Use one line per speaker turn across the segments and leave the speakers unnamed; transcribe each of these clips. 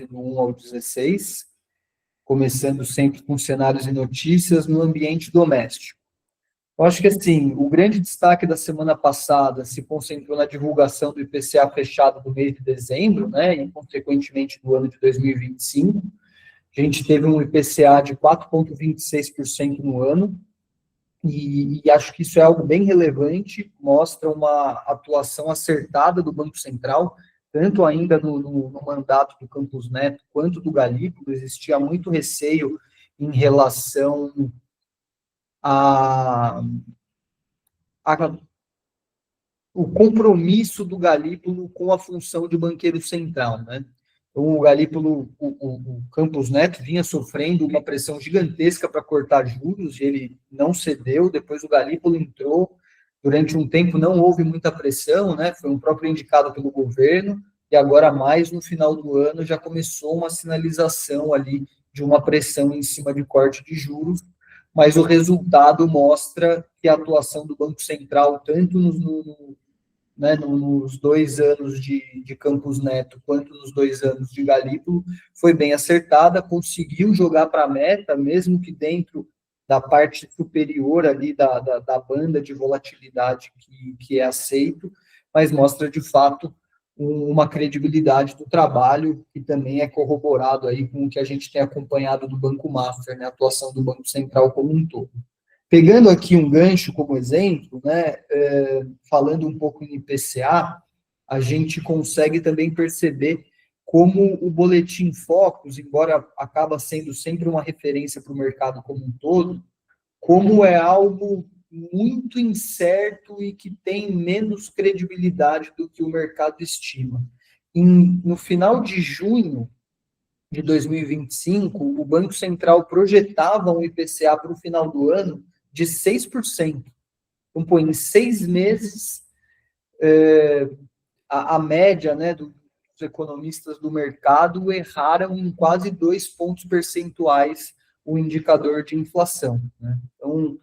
do 1 ao 16, começando sempre com cenários e notícias no ambiente doméstico. Eu acho que, assim, o grande destaque da semana passada se concentrou na divulgação do IPCA fechado do mês de dezembro, né, e, consequentemente, do ano de 2025. A gente teve um IPCA de 4,26% no ano, e acho que isso é algo bem relevante, mostra uma atuação acertada do Banco Central, tanto ainda no mandato do Campos Neto quanto do Galípolo. Existia muito receio em relação a o compromisso do Galípolo com a função de banqueiro central, né? Então, o Galípolo, o Campos Neto vinha sofrendo uma pressão gigantesca para cortar juros, e ele não cedeu. Depois o Galípolo entrou, durante um tempo não houve muita pressão, né? Foi um próprio indicado pelo governo, e agora mais no final do ano já começou uma sinalização ali de uma pressão em cima de corte de juros, mas o resultado mostra que a atuação do Banco Central, tanto nos 2 anos de Campos Neto, quanto nos 2 anos de Galípolo, foi bem acertada, conseguiu jogar para a meta, mesmo que dentro da parte superior ali da banda de volatilidade que é aceito, mas mostra, de fato, uma credibilidade do trabalho, que também é corroborado aí com o que a gente tem acompanhado do Banco Master, né, a atuação do Banco Central como um todo. Pegando aqui um gancho como exemplo, né, falando um pouco em IPCA, a gente consegue também perceber como o Boletim Focus, embora acaba sendo sempre uma referência para o mercado como um todo, como é algo muito incerto e que tem menos credibilidade do que o mercado estima. No final de junho de 2025, o Banco Central projetava um IPCA para o final do ano de 6%. Então, pô, em 6 meses, a média, né, dos economistas do mercado erraram em quase 2 pontos percentuais o indicador de inflação, né? Então,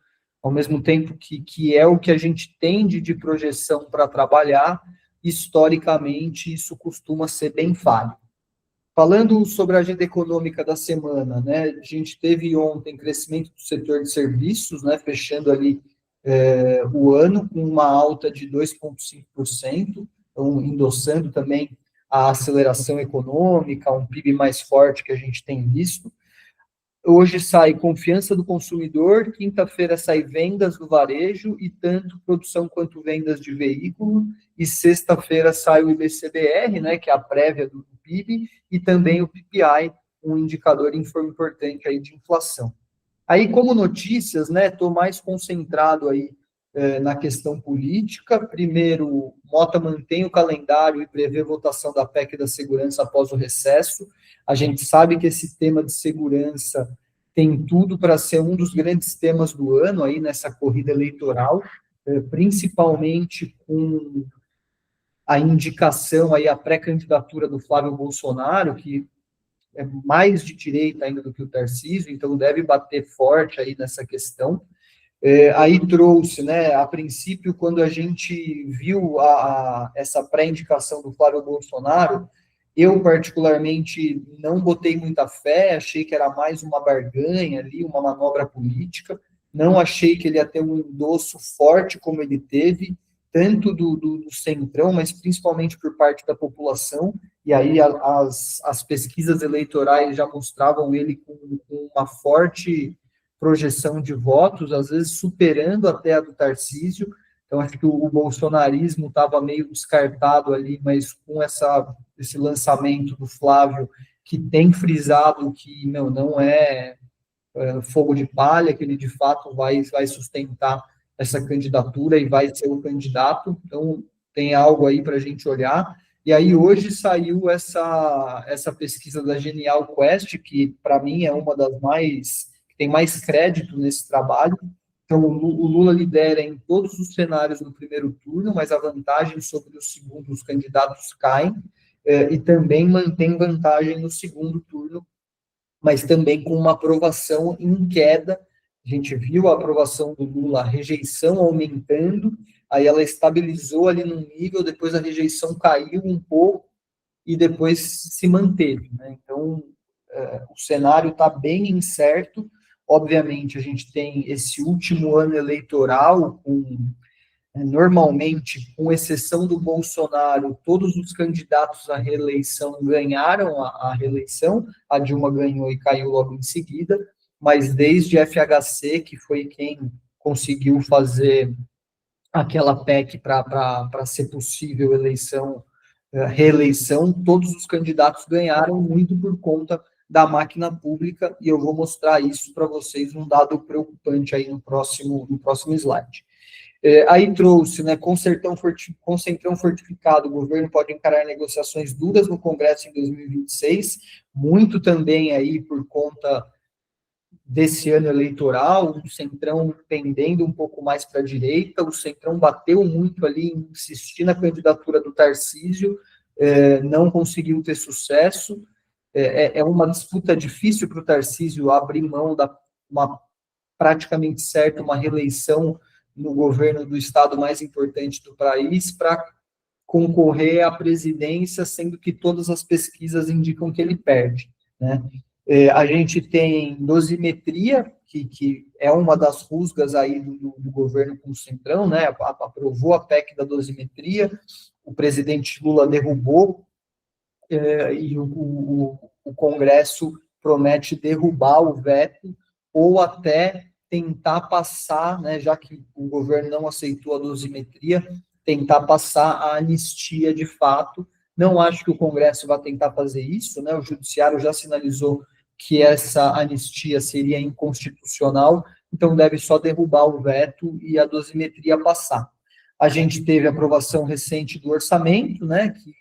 ao mesmo tempo que é o que a gente tende de projeção para trabalhar, historicamente isso costuma ser bem falho. Falando sobre a agenda econômica da semana, né, a gente teve ontem crescimento do setor de serviços, né, fechando ali o ano com uma alta de 2,5%, então endossando também a aceleração econômica, um PIB mais forte que a gente tem visto. Hoje sai confiança do consumidor, quinta-feira sai vendas do varejo, e tanto produção quanto vendas de veículo, e sexta-feira sai o IBCBR, né, que é a prévia do PIB, e também o PPI, um indicador importante aí de inflação. Aí, como notícias, né, estou mais concentrado aí na questão política. Primeiro, Mota mantém o calendário e prevê votação da PEC da segurança após o recesso. A gente sabe que esse tema de segurança tem tudo para ser um dos grandes temas do ano aí nessa corrida eleitoral, principalmente com a indicação aí, a pré-candidatura do Flávio Bolsonaro, que é mais de direita ainda do que o Tarcísio, então deve bater forte aí nessa questão. Aí trouxe, né, a princípio, quando a gente viu essa pré-indicação do Flávio Bolsonaro, eu particularmente não botei muita fé, achei que era mais uma barganha ali, uma manobra política, não achei que ele ia ter um endosso forte como ele teve, tanto do Centrão, mas principalmente por parte da população, e aí as pesquisas eleitorais já mostravam ele com uma forte projeção de votos, às vezes superando até a do Tarcísio. Então, acho que o bolsonarismo estava meio descartado ali, mas com esse lançamento do Flávio, que tem frisado que não é fogo de palha, que ele de fato vai sustentar essa candidatura e vai ser o candidato. Então, tem algo aí para a gente olhar. E aí, hoje saiu essa pesquisa da Genial Quest, que para mim é uma das que tem mais crédito nesse trabalho. Então, o Lula lidera em todos os cenários no primeiro turno, mas a vantagem sobre os segundos candidatos cai, e também mantém vantagem no segundo turno, mas também com uma aprovação em queda. A gente viu a aprovação do Lula, a rejeição aumentando, aí ela estabilizou ali num nível, depois a rejeição caiu um pouco, e depois se manteve, né? Então, o cenário está bem incerto. Obviamente, a gente tem esse último ano eleitoral, normalmente, com exceção do Bolsonaro, todos os candidatos à reeleição ganharam a reeleição, a Dilma ganhou e caiu logo em seguida, mas desde FHC, que foi quem conseguiu fazer aquela PEC para ser possível reeleição, todos os candidatos ganharam muito por conta da máquina pública, e eu vou mostrar isso para vocês num dado preocupante aí no próximo slide. Aí trouxe, né, com Centrão fortificado, o governo pode encarar negociações duras no Congresso em 2026, muito também aí por conta desse ano eleitoral, o Centrão pendendo um pouco mais para a direita, o Centrão bateu muito ali, insistir na candidatura do Tarcísio, não conseguiu ter sucesso, é uma disputa difícil para o Tarcísio abrir mão praticamente certa, uma reeleição no governo do estado mais importante do país para concorrer à presidência, sendo que todas as pesquisas indicam que ele perde, né? A gente tem dosimetria, que é uma das rusgas aí do governo com o Centrão, né? Aprovou a PEC da dosimetria, o presidente Lula derrubou, e o Congresso promete derrubar o veto, ou até tentar passar, né, já que o governo não aceitou a dosimetria, tentar passar a anistia de fato. Não acho que o Congresso vai tentar fazer isso, né? O Judiciário já sinalizou que essa anistia seria inconstitucional, então deve só derrubar o veto e a dosimetria passar. A gente teve a aprovação recente do orçamento, né, que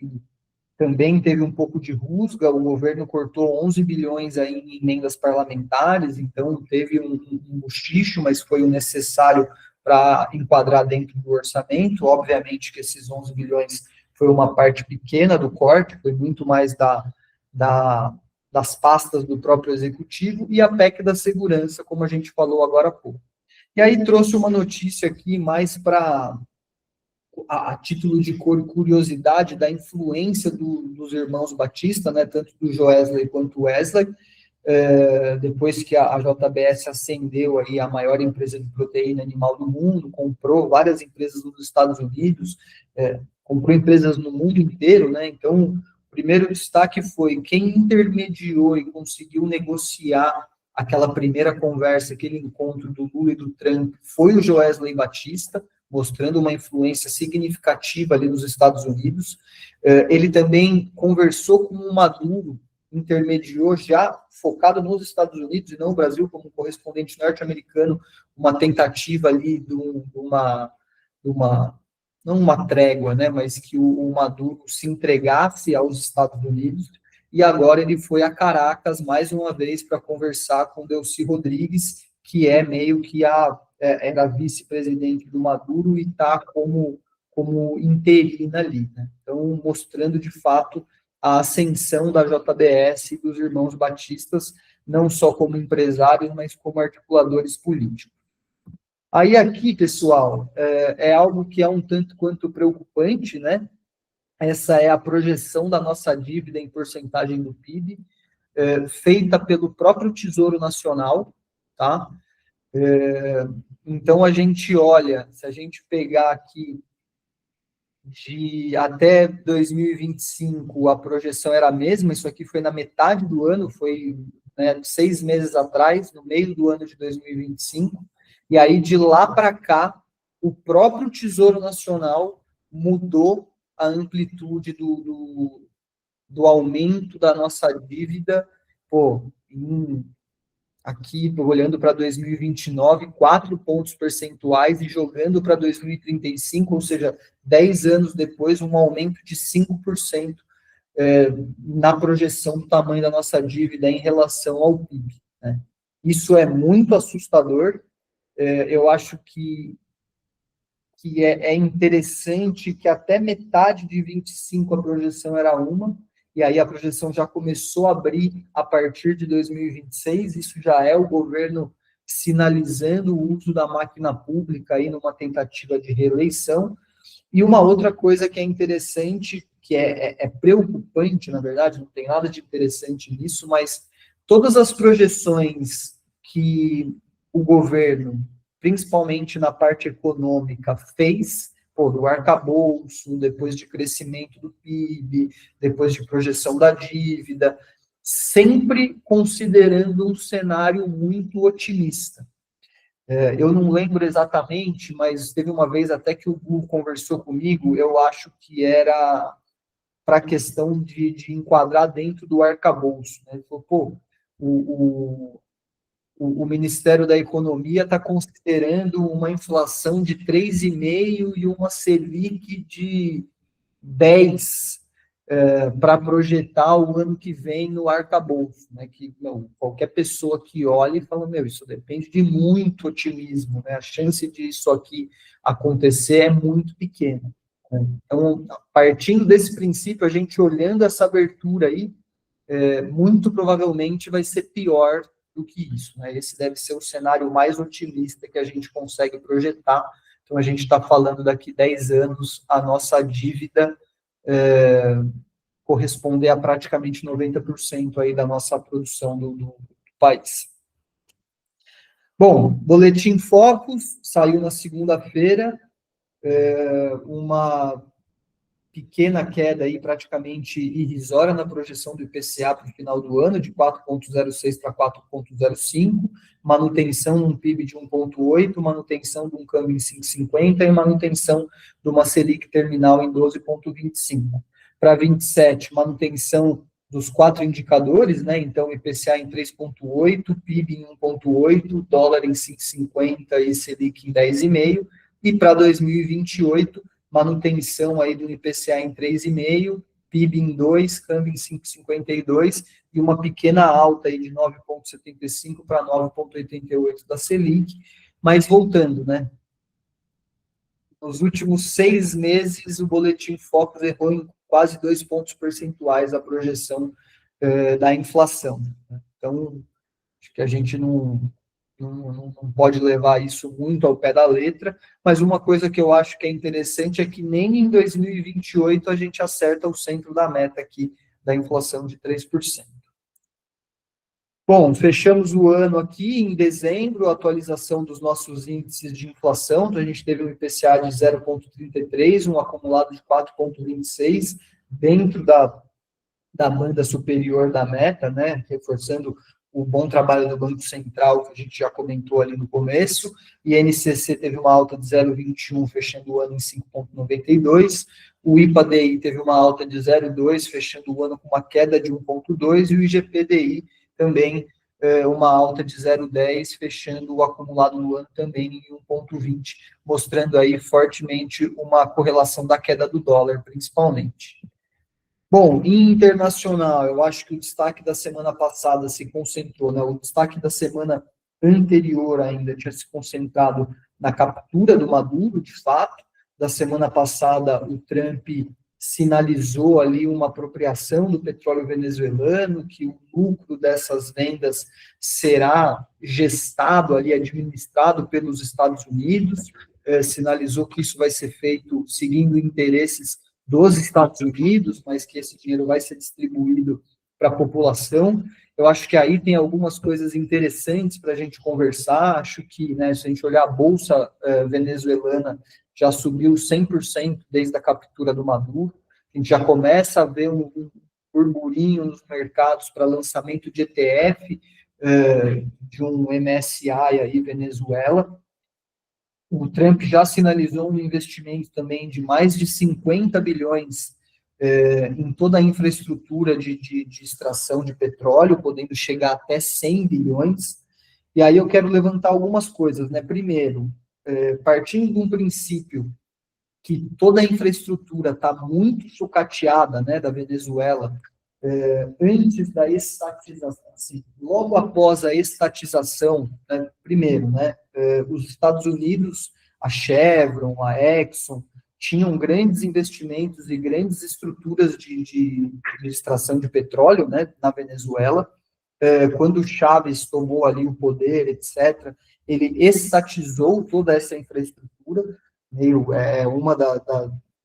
também teve um pouco de rusga, o governo cortou 11 bilhões aí em emendas parlamentares, então teve um bochicho, mas foi o necessário para enquadrar dentro do orçamento. Obviamente que esses 11 bilhões foi uma parte pequena do corte, foi muito mais das pastas do próprio executivo, e a PEC da segurança, como a gente falou agora há pouco. E aí trouxe uma notícia aqui mais para a título de curiosidade da influência dos irmãos Batista, né, tanto do Joesley quanto do Wesley, depois que a JBS ascendeu aí a maior empresa de proteína animal do mundo, comprou várias empresas nos Estados Unidos, comprou empresas no mundo inteiro, né? Então, o primeiro destaque foi quem intermediou e conseguiu negociar aquela primeira conversa, aquele encontro do Lula e do Trump, foi o Joesley Batista, mostrando uma influência significativa ali nos Estados Unidos. Ele também conversou com o Maduro, intermediou, já focado nos Estados Unidos e não no Brasil, como correspondente norte-americano, uma tentativa ali de não uma trégua, né, mas que o Maduro se entregasse aos Estados Unidos, e agora ele foi a Caracas mais uma vez para conversar com Delcy Rodrigues, que é meio que era vice-presidente do Maduro e está como interina ali, né? Então, mostrando de fato a ascensão da JBS e dos irmãos Batistas, não só como empresários, mas como articuladores políticos. Aí aqui, pessoal, é algo que é um tanto quanto preocupante, né? Essa é a projeção da nossa dívida em porcentagem do PIB, feita pelo próprio Tesouro Nacional, tá? Então, a gente olha, se a gente pegar aqui de até 2025, a projeção era a mesma, isso aqui foi na metade do ano, foi, né, 6 meses atrás, no meio do ano de 2025, e aí de lá para cá, o próprio Tesouro Nacional mudou a amplitude do aumento da nossa dívida, aqui, olhando para 2029, 4 pontos percentuais, e jogando para 2035, ou seja, 10 anos depois, um aumento de 5% na projeção do tamanho da nossa dívida em relação ao PIB, né? Isso é muito assustador. Eu acho que é interessante que até metade de 25 a projeção era uma, e aí a projeção já começou a abrir a partir de 2026, isso já é o governo sinalizando o uso da máquina pública aí numa tentativa de reeleição. E uma outra coisa que é interessante, que é preocupante, na verdade, não tem nada de interessante nisso, mas todas as projeções que o governo, principalmente na parte econômica, fez, do arcabouço, depois de crescimento do PIB, depois de projeção da dívida, sempre considerando um cenário muito otimista. Eu não lembro exatamente, mas teve uma vez até que o Gu conversou comigo, eu acho que era para a questão de enquadrar dentro do arcabouço. Né? Ele falou, o Ministério da Economia está considerando uma inflação de 3,5% e uma Selic de 10%, para projetar o ano que vem no arcabouço, né? Que qualquer pessoa que olha e fala, isso depende de muito otimismo, né? A chance disso aqui acontecer é muito pequena. Né? Então, partindo desse princípio, a gente olhando essa abertura aí, muito provavelmente vai ser pior do que isso, né? Esse deve ser o cenário mais otimista que a gente consegue projetar. Então, a gente está falando daqui 10 anos, a nossa dívida corresponder a praticamente 90% aí da nossa produção do país. Bom, Boletim Focus saiu na segunda-feira, uma pequena queda aí praticamente irrisória na projeção do IPCA para o final do ano, de 4,06 para 4,05, manutenção num PIB de 1,8, manutenção de um câmbio em 5,50 e manutenção de uma Selic terminal em 12,25. Para 27, manutenção dos 4 indicadores, né? Então, IPCA em 3,8, PIB em 1,8, dólar em 5,50 e Selic em 10,5. E para 2028, manutenção aí do IPCA em 3,5, PIB em 2, câmbio em 5,52 e uma pequena alta aí de 9,75 para 9,88 da Selic. Mas voltando, né? Nos últimos 6 meses, o Boletim Focus errou em quase 2 pontos percentuais a projeção da inflação. Então, acho que a gente não pode levar isso muito ao pé da letra, mas uma coisa que eu acho que é interessante é que nem em 2028 a gente acerta o centro da meta aqui da inflação de 3%. Bom, fechamos o ano aqui em dezembro, a atualização dos nossos índices de inflação, então a gente teve um IPCA de 0,33, um acumulado de 4,26, dentro da banda superior da meta, né, reforçando o bom trabalho do Banco Central, que a gente já comentou ali no começo, e a NCC teve uma alta de 0,21, fechando o ano em 5,92, o IPA-DI teve uma alta de 0,2, fechando o ano com uma queda de 1,2, e o IGP-DI também uma alta de 0,10, fechando o acumulado no ano também em 1,20, mostrando aí fortemente uma correlação da queda do dólar, principalmente. Bom, em internacional, eu acho que o destaque da semana passada se concentrou, né? O destaque da semana anterior ainda tinha se concentrado na captura do Maduro, de fato. Da semana passada, o Trump sinalizou ali uma apropriação do petróleo venezuelano, que o lucro dessas vendas será gestado ali, administrado pelos Estados Unidos, sinalizou que isso vai ser feito seguindo interesses dos Estados Unidos, mas que esse dinheiro vai ser distribuído para a população. Eu acho que aí tem algumas coisas interessantes para a gente conversar. Acho que, né, se a gente olhar a bolsa venezuelana, já subiu 100% desde a captura do Maduro. A gente já começa a ver um burburinho nos mercados para lançamento de ETF, de um MSCI aí, Venezuela. O Trump já sinalizou um investimento também de mais de 50 bilhões em toda a infraestrutura de extração de petróleo, podendo chegar até 100 bilhões. E aí eu quero levantar algumas coisas, né? Primeiro, partindo de um princípio que toda a infraestrutura está muito sucateada, né, da Venezuela, antes da estatização, assim, logo após a estatização, né, primeiro, né, os Estados Unidos, a Chevron, a Exxon, tinham grandes investimentos e grandes estruturas de extração de petróleo, né, na Venezuela. Quando Chávez tomou ali o poder, etc., ele estatizou toda essa infraestrutura, uma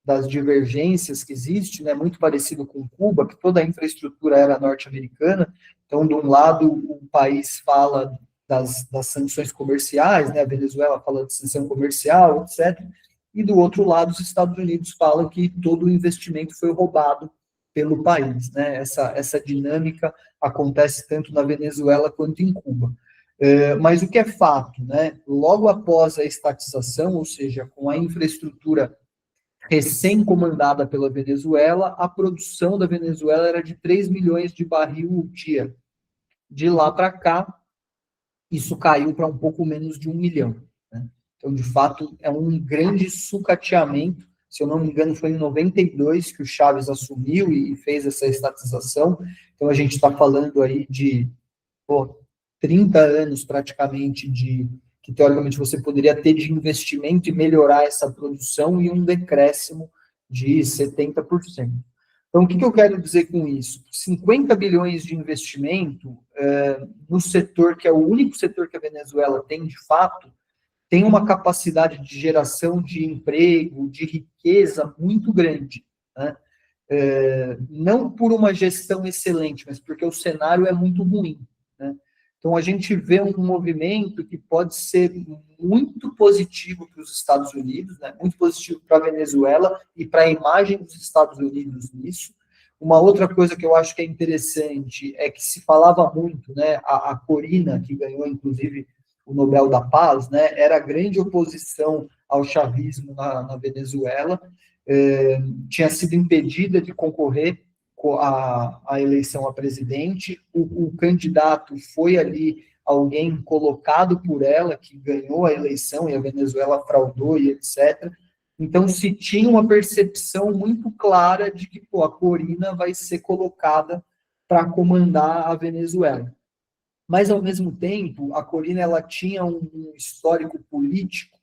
das divergências que existe, né, muito parecido com Cuba, que toda a infraestrutura era norte-americana. Então, de um lado, o país fala das sanções comerciais, né, a Venezuela fala de sanção comercial, etc., e do outro lado, os Estados Unidos falam que todo o investimento foi roubado pelo país, né? Essa dinâmica acontece tanto na Venezuela quanto em Cuba. Mas o que é fato, né? Logo após a estatização, ou seja, com a infraestrutura recém-comandada pela Venezuela, a produção da Venezuela era de 3 milhões de barril por dia. De lá para cá, isso caiu para um pouco menos de 1 milhão. Né? Então, de fato, é um grande sucateamento. Se eu não me engano, foi em 92 que o Chávez assumiu e fez essa estatização. Então, a gente está falando aí de 30 anos praticamente que, teoricamente, você poderia ter de investimento e melhorar essa produção e um decréscimo de 70%. Então, o que eu quero dizer com isso? 50 bilhões de investimento no setor, que é o único setor que a Venezuela tem, de fato, tem uma capacidade de geração de emprego, de riqueza muito grande, né? Não por uma gestão excelente, mas porque o cenário é muito ruim, né? Então, a gente vê um movimento que pode ser muito positivo para os Estados Unidos, né? Muito positivo para a Venezuela e para a imagem dos Estados Unidos nisso. Uma outra coisa que eu acho que é interessante é que se falava muito, né? A Corina, que ganhou, inclusive, o Nobel da Paz, né? Era a grande oposição ao chavismo na Venezuela, tinha sido impedida de concorrer a eleição a presidente, o candidato foi ali alguém colocado por ela, que ganhou a eleição, e a Venezuela fraudou e etc. Então, se tinha uma percepção muito clara de que a Corina vai ser colocada para comandar a Venezuela. Mas, ao mesmo tempo, a Corina ela tinha um histórico político,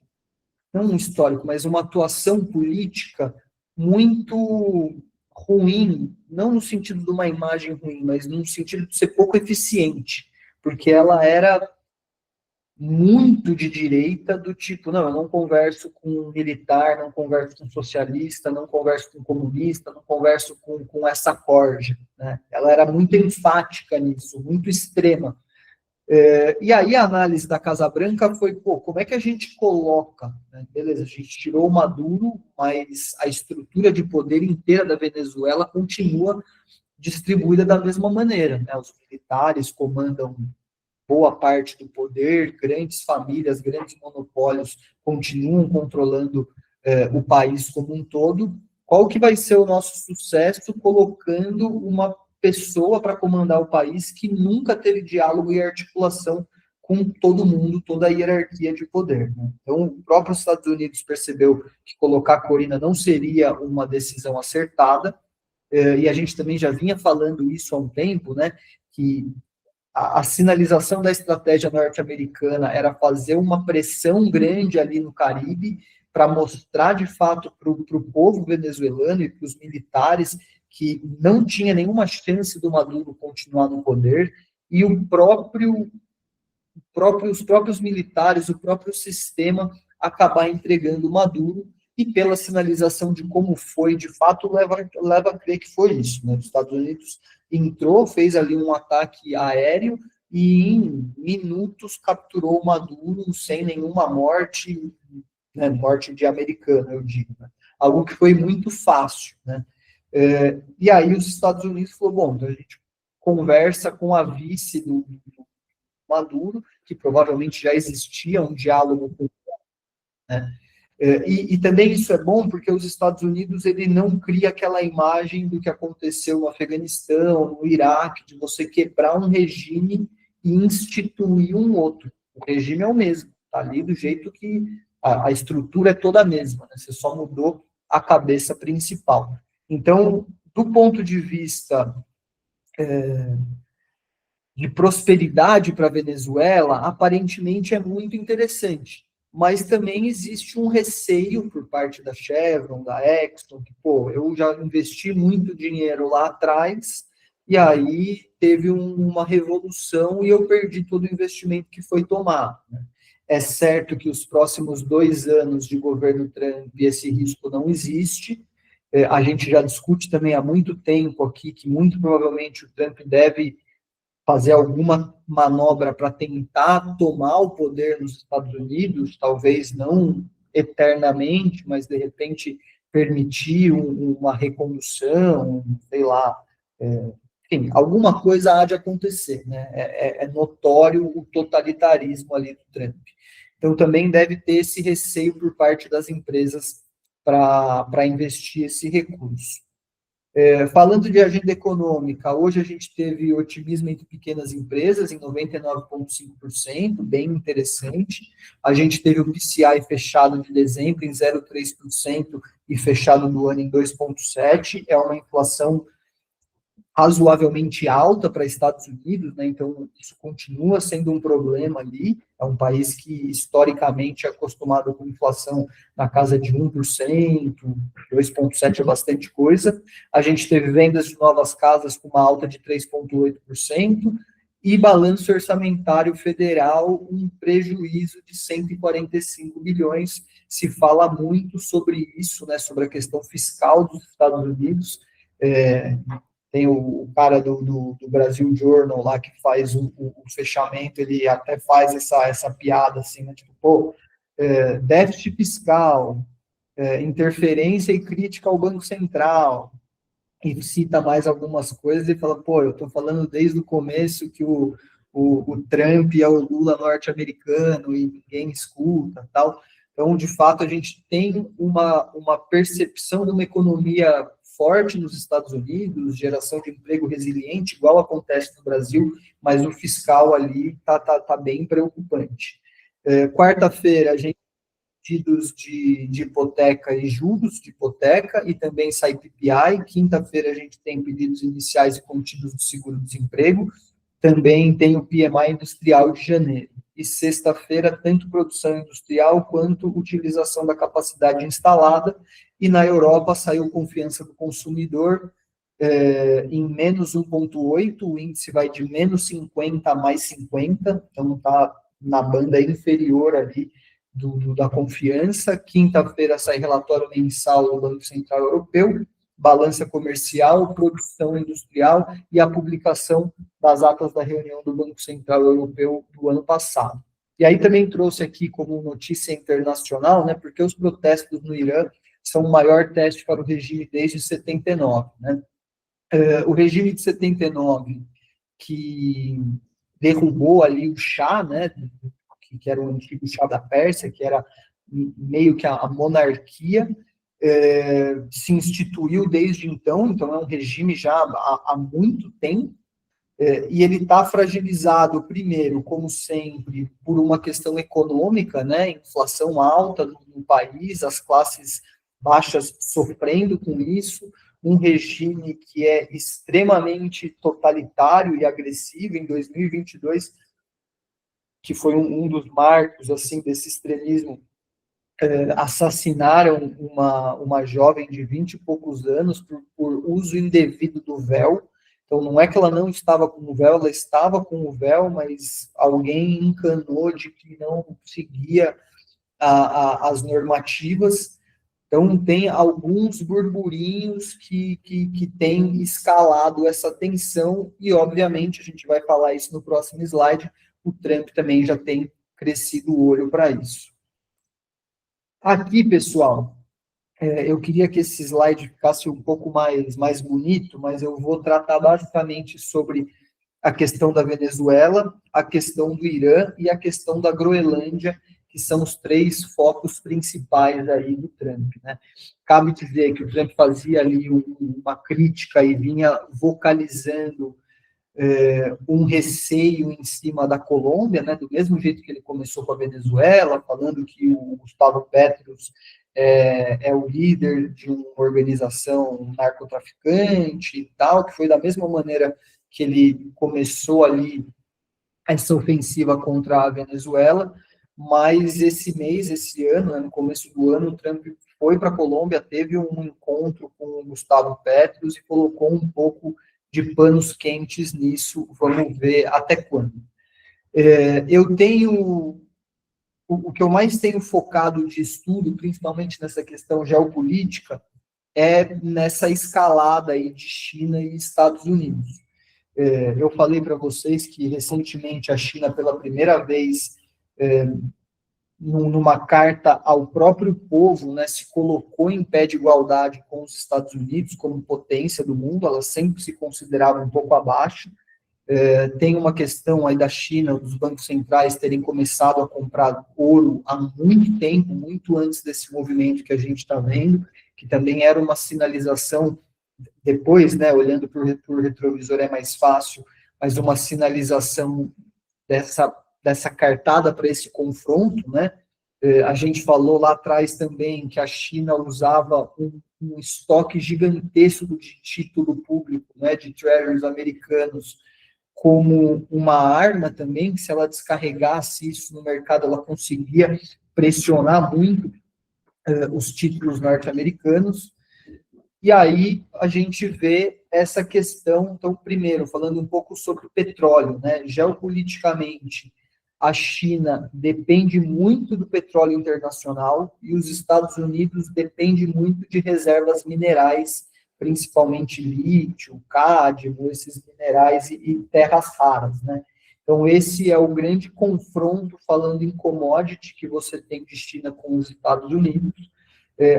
não um histórico, mas uma atuação política muito ruim, não no sentido de uma imagem ruim, mas no sentido de ser pouco eficiente, porque ela era muito de direita, do tipo, não, eu não converso com um militar, não converso com um socialista, não converso com um comunista, não converso com essa corja, né? Ela era muito enfática nisso, muito extrema. E aí a análise da Casa Branca foi, como é que a gente coloca, né? Beleza, a gente tirou o Maduro, mas a estrutura de poder inteira da Venezuela continua distribuída da mesma maneira, né? Os militares comandam boa parte do poder, grandes famílias, grandes monopólios continuam controlando o país como um todo. Qual que vai ser o nosso sucesso colocando uma pessoa para comandar o país que nunca teve diálogo e articulação com todo mundo, toda a hierarquia de poder, né? Então, o próprio Estados Unidos percebeu que colocar a Corina não seria uma decisão acertada, e a gente também já vinha falando isso há um tempo, né, que a sinalização da estratégia norte-americana era fazer uma pressão grande ali no Caribe para mostrar de fato para o povo venezuelano e para os militares que não tinha nenhuma chance do Maduro continuar no poder, e os próprios militares, o próprio sistema acabar entregando o Maduro, e pela sinalização de como foi, de fato, leva a crer que foi isso, né? Os Estados Unidos entrou, fez ali um ataque aéreo, e em minutos capturou o Maduro sem nenhuma morte, né, morte de americano, eu digo, né? Algo que foi muito fácil, né? E aí os Estados Unidos falou, bom, então a gente conversa com a vice do Maduro, que provavelmente já existia um diálogo com, né? E também isso é bom porque os Estados Unidos ele não cria aquela imagem do que aconteceu no Afeganistão, no Iraque, de você quebrar um regime e instituir um outro. O regime é o mesmo, está ali do jeito que a estrutura é toda a mesma, né? Você só mudou a cabeça principal. Então, do ponto de vista de prosperidade para a Venezuela, aparentemente é muito interessante. Mas também existe um receio por parte da Chevron, da Exxon, que, eu já investi muito dinheiro lá atrás, e aí teve uma revolução e eu perdi todo o investimento que foi tomado, né? É certo que os próximos 2 anos de governo Trump esse risco não existe, A gente já discute também há muito tempo aqui que muito provavelmente o Trump deve fazer alguma manobra para tentar tomar o poder nos Estados Unidos, talvez não eternamente, mas de repente permitir uma recondução, sei lá, enfim, alguma coisa há de acontecer, né? É notório o totalitarismo ali do Trump. Então também deve ter esse receio por parte das empresas para investir esse recurso. Falando de agenda econômica, hoje a gente teve otimismo entre pequenas empresas em 99,5%, bem interessante. A gente teve o PCI fechado de dezembro em 0,3% e fechado no ano em 2,7%. É uma inflação razoavelmente alta para Estados Unidos, né? Então isso continua sendo um problema ali. É um país que historicamente é acostumado com inflação na casa de 1%, 2,7% é bastante coisa. A gente teve vendas de novas casas com uma alta de 3,8% e balanço orçamentário federal um prejuízo de 145 bilhões. Se fala muito sobre isso, né? Sobre a questão fiscal dos Estados Unidos. Tem o cara do Brasil Journal lá que faz o fechamento, ele até faz essa piada assim, né? Tipo, pô, déficit fiscal, interferência e crítica ao Banco Central, e cita mais algumas coisas e fala, pô, eu estou falando desde o começo que o Trump é o Lula norte-americano e ninguém escuta, tal. Então, de fato, a gente tem uma percepção de uma economia forte nos Estados Unidos, geração de emprego resiliente, igual acontece no Brasil, mas o fiscal ali tá bem preocupante. Quarta-feira, a gente tem pedidos de hipoteca e juros de hipoteca, e também sai PPI. Quinta-feira, a gente tem pedidos iniciais e contínuos do seguro-desemprego. Também tem o PMI industrial de janeiro. E sexta-feira, tanto produção industrial quanto utilização da capacidade instalada. E na Europa saiu confiança do consumidor em menos 1,8, o índice vai de menos 50 a mais 50, então está na banda inferior ali da confiança. Quinta-feira sai relatório mensal do Banco Central Europeu, balança comercial, produção industrial e a publicação das atas da reunião do Banco Central Europeu do ano passado. E aí também trouxe aqui como notícia internacional, né, porque os protestos no Irã são o maior teste para o regime desde 79, né? O regime de 79, que derrubou ali o Shah, né, que era o antigo Shah da Pérsia, que era meio que a monarquia, se instituiu desde então é um regime já há muito tempo, e ele está fragilizado, primeiro, como sempre, por uma questão econômica, né, inflação alta no país, as classes baixas sofrendo com isso, um regime que é extremamente totalitário e agressivo. Em 2022, que foi um dos marcos assim desse extremismo, assassinaram uma jovem de 20 e poucos anos por uso indevido do véu. Então, não é que ela não estava com o véu, ela estava com o véu, mas alguém encanou de que não seguia as normativas. Então, tem alguns burburinhos que têm escalado essa tensão, e, obviamente, a gente vai falar isso no próximo slide, o Trump também já tem crescido o olho para isso. Aqui, pessoal, eu queria que esse slide ficasse um pouco mais bonito, mas eu vou tratar basicamente sobre a questão da Venezuela, a questão do Irã e a questão da Groenlândia, que são os três focos principais aí do Trump, né? Cabe dizer que o Trump fazia ali uma crítica e vinha vocalizando um receio em cima da Colômbia, né, do mesmo jeito que ele começou com a Venezuela, falando que o Gustavo Petro é o líder de uma organização narcotraficante e tal, que foi da mesma maneira que ele começou ali essa ofensiva contra a Venezuela. Mas esse ano, né, no começo do ano, o Trump foi para a Colômbia, teve um encontro com o Gustavo Petro e colocou um pouco de panos quentes nisso. Vamos ver até quando. Eu tenho o que eu mais tenho focado de estudo, principalmente nessa questão geopolítica, é nessa escalada aí de China e Estados Unidos. Eu falei para vocês que recentemente a China, pela primeira vez, numa carta ao próprio povo, né, se colocou em pé de igualdade com os Estados Unidos como potência do mundo. Ela sempre se considerava um pouco abaixo. Tem uma questão aí da China, dos bancos centrais terem começado a comprar ouro há muito tempo, muito antes desse movimento que a gente está vendo, que também era uma sinalização, depois, né, olhando por retrovisor é mais fácil, mas uma sinalização dessa cartada para esse confronto, né? A gente falou lá atrás também que a China usava um estoque gigantesco de título público, né, de treasuries americanos, como uma arma também, que se ela descarregasse isso no mercado, ela conseguia pressionar muito os títulos norte-americanos. E aí a gente vê essa questão, então, primeiro, falando um pouco sobre o petróleo, né? Geopoliticamente, a China depende muito do petróleo internacional e os Estados Unidos dependem muito de reservas minerais, principalmente lítio, cádmio, esses minerais e terras raras, né? Então, esse é o grande confronto, falando em commodity, que você tem de China com os Estados Unidos.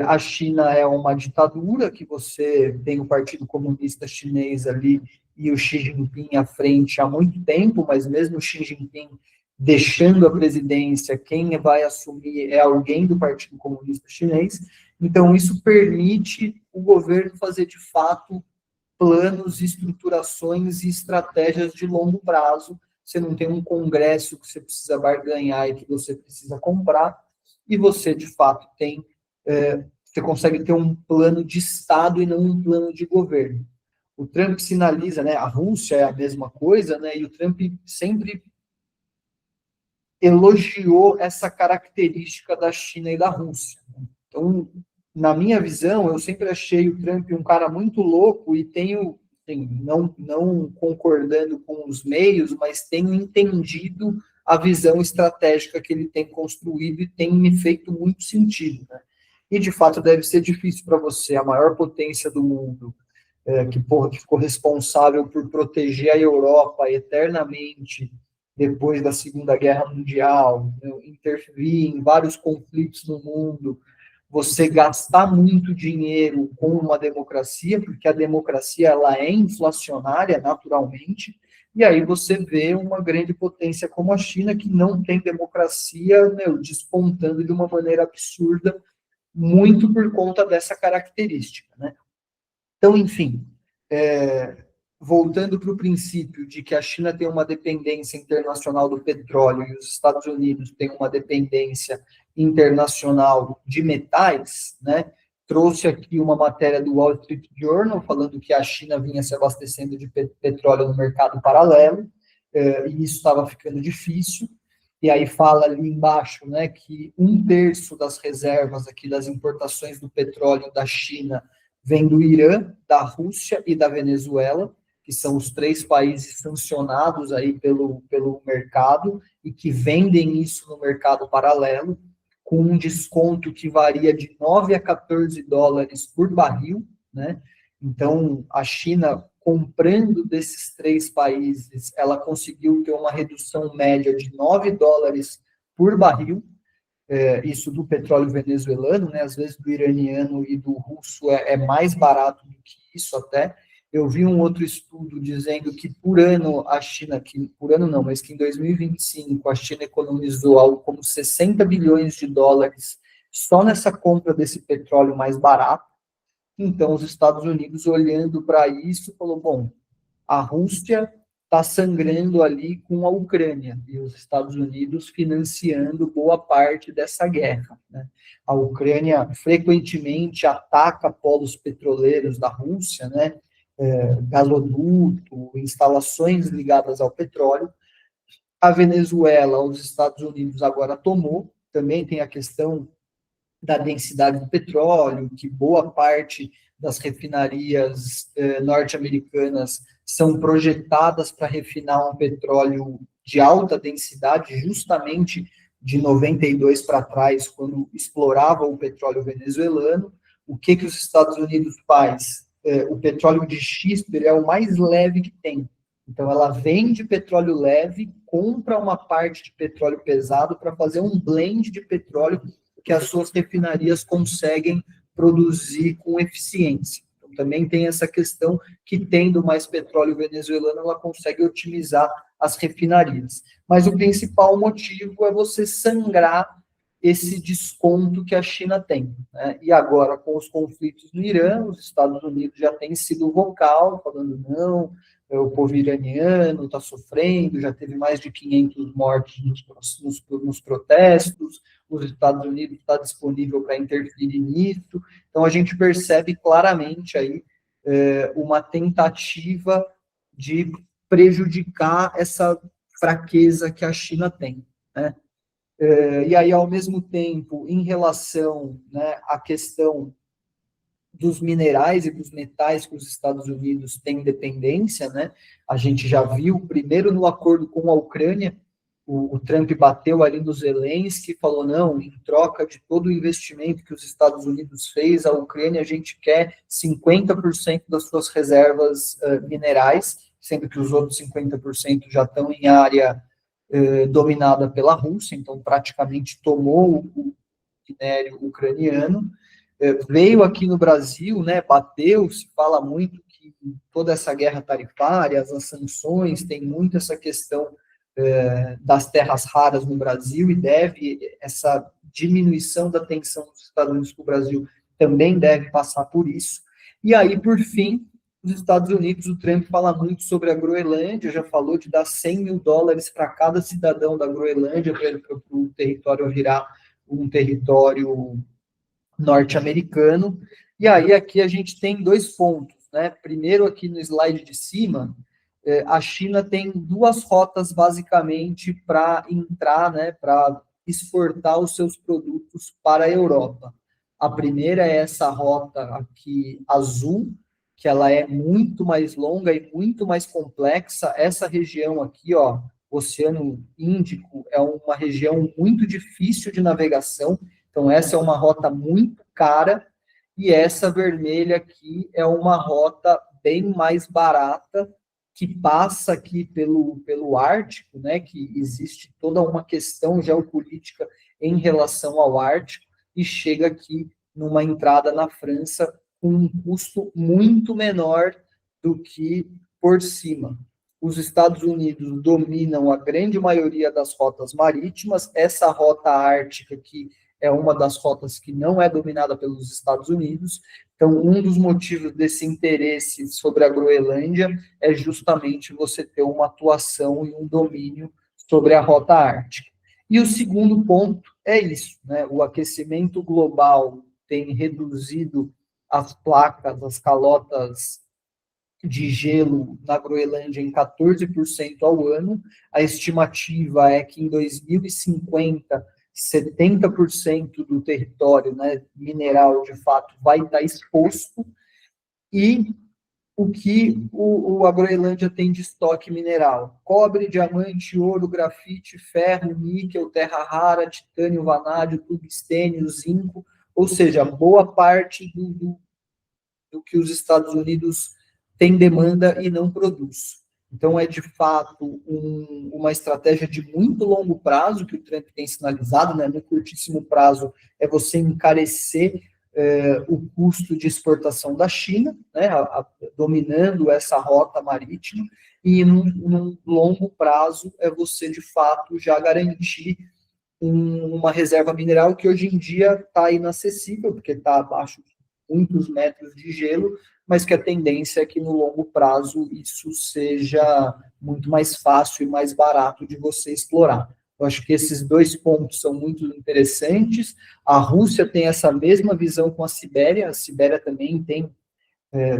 A China é uma ditadura, que você tem o Partido Comunista Chinês ali e o Xi Jinping à frente há muito tempo, mas mesmo o Xi Jinping deixando a presidência, quem vai assumir é alguém do Partido Comunista Chinês. Então, isso permite o governo fazer, de fato, planos, estruturações e estratégias de longo prazo. Você não tem um congresso que você precisa barganhar e que você precisa comprar, e você, de fato, tem você consegue ter um plano de Estado e não um plano de governo. O Trump sinaliza, né, a Rússia é a mesma coisa, né, e o Trump sempre elogiou essa característica da China e da Rússia. Então, na minha visão, eu sempre achei o Trump um cara muito louco e tenho, não concordando com os meios, mas tenho entendido a visão estratégica que ele tem construído e tem me feito muito sentido, né? E, de fato, deve ser difícil para você, a maior potência do mundo, que ficou responsável por proteger a Europa eternamente depois da Segunda Guerra Mundial, né, intervir em vários conflitos no mundo, você gastar muito dinheiro com uma democracia, porque a democracia ela é inflacionária naturalmente, e aí você vê uma grande potência como a China, que não tem democracia, despontando de uma maneira absurda, muito por conta dessa característica, né? Então, enfim, voltando para o princípio de que a China tem uma dependência internacional do petróleo e os Estados Unidos têm uma dependência internacional de metais, né? Trouxe aqui uma matéria do Wall Street Journal falando que a China vinha se abastecendo de petróleo no mercado paralelo, e isso estava ficando difícil. E aí fala ali embaixo, né, que 1/3 das reservas aqui das importações do petróleo da China vem do Irã, da Rússia e da Venezuela, que são os 3 países sancionados aí pelo mercado e que vendem isso no mercado paralelo, com um desconto que varia de 9 a 14 dólares por barril, né? Então, a China, comprando desses 3 países, ela conseguiu ter uma redução média de 9 dólares por barril, isso do petróleo venezuelano, né? Às vezes do iraniano e do russo é mais barato do que isso até. Eu vi um outro estudo dizendo que por ano a China, que por ano não, mas que em 2025 a China economizou algo como 60 bilhões de dólares só nessa compra desse petróleo mais barato. Então, os Estados Unidos, olhando para isso, falou, bom, a Rússia está sangrando ali com a Ucrânia, e os Estados Unidos financiando boa parte dessa guerra, né? A Ucrânia frequentemente ataca polos petroleiros da Rússia, né? Gasoduto, instalações ligadas ao petróleo. A Venezuela, os Estados Unidos agora tomou, também tem a questão da densidade do petróleo, que boa parte das refinarias norte-americanas são projetadas para refinar um petróleo de alta densidade, justamente de 92 para trás, quando explorava o petróleo venezuelano. o que os Estados Unidos faz? O petróleo de xisto ele é o mais leve que tem. Então, ela vende petróleo leve, compra uma parte de petróleo pesado para fazer um blend de petróleo que as suas refinarias conseguem produzir com eficiência. Então, também tem essa questão que, tendo mais petróleo venezuelano, ela consegue otimizar as refinarias. Mas o principal motivo é você sangrar esse desconto que a China tem, né? E agora, com os conflitos no Irã, os Estados Unidos já têm sido vocal, falando não, o povo iraniano está sofrendo, já teve mais de 500 mortes nos protestos, os Estados Unidos está disponível para interferir nisso. Então, a gente percebe claramente aí uma tentativa de prejudicar essa fraqueza que a China tem, né? E aí, ao mesmo tempo, em relação, né, à questão dos minerais e dos metais que os Estados Unidos têm dependência, né? A gente já viu, primeiro no acordo com a Ucrânia, o Trump bateu ali no Zelensky e falou, não, em troca de todo o investimento que os Estados Unidos fez, a Ucrânia, a gente quer 50% das suas reservas minerais, sendo que os outros 50% já estão em área dominada pela Rússia, então praticamente tomou o minério ucraniano, veio aqui no Brasil, né, bateu, se fala muito que toda essa guerra tarifária, as sanções, tem muito essa questão das terras raras no Brasil, e essa diminuição da tensão dos Estados Unidos com o Brasil também deve passar por isso. E aí, por fim, os Estados Unidos, o Trump fala muito sobre a Groenlândia, já falou de dar $100 mil para cada cidadão da Groenlândia para o território virar um território norte-americano. E aí aqui a gente tem dois pontos, né? Primeiro, aqui no slide de cima, a China tem duas rotas basicamente para entrar, né, para exportar os seus produtos para a Europa. A primeira é essa rota aqui azul, que ela é muito mais longa e muito mais complexa. Essa região aqui, ó, Oceano Índico, é uma região muito difícil de navegação, então essa é uma rota muito cara, e essa vermelha aqui é uma rota bem mais barata, que passa aqui pelo Ártico, né, que existe toda uma questão geopolítica em relação ao Ártico, e chega aqui numa entrada na França com um custo muito menor do que por cima. Os Estados Unidos dominam a grande maioria das rotas marítimas, essa rota ártica aqui é uma das rotas que não é dominada pelos Estados Unidos. Então, um dos motivos desse interesse sobre a Groenlândia é justamente você ter uma atuação e um domínio sobre a rota ártica. E o segundo ponto é isso, né? O aquecimento global tem reduzido as placas, as calotas de gelo na Groenlândia em 14% ao ano. A estimativa é que em 2050, 70% do território, né, mineral, de fato, vai estar exposto. E o que a Groenlândia tem de estoque mineral? Cobre, diamante, ouro, grafite, ferro, níquel, terra rara, titânio, vanádio, tungstênio, zinco, ou seja, boa parte do que os Estados Unidos têm demanda e não produz. Então, é de fato uma estratégia de muito longo prazo que o Trump tem sinalizado, né? No curtíssimo prazo é você encarecer o custo de exportação da China, né? Dominando essa rota marítima, e num longo prazo é você, de fato, já garantir uma reserva mineral que hoje em dia está inacessível, porque está abaixo de muitos metros de gelo, mas que a tendência é que no longo prazo isso seja muito mais fácil e mais barato de você explorar. Eu acho que esses dois pontos são muito interessantes. A Rússia tem essa mesma visão com a Sibéria também tem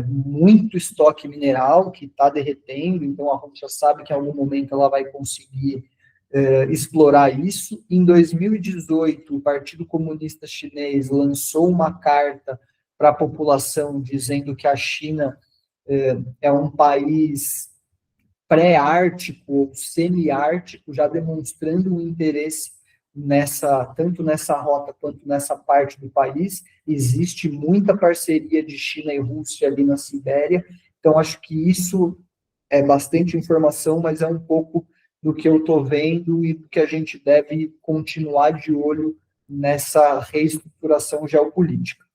muito estoque mineral que está derretendo, então a Rússia sabe que em algum momento ela vai conseguir explorar isso. Em 2018, o Partido Comunista Chinês lançou uma carta para a população dizendo que a China é um país pré-ártico ou semi-ártico, já demonstrando um interesse tanto nessa rota quanto nessa parte do país. Existe muita parceria de China e Rússia ali na Sibéria, então acho que isso é bastante informação, mas é um pouco do que eu estou vendo e do que a gente deve continuar de olho nessa reestruturação geopolítica.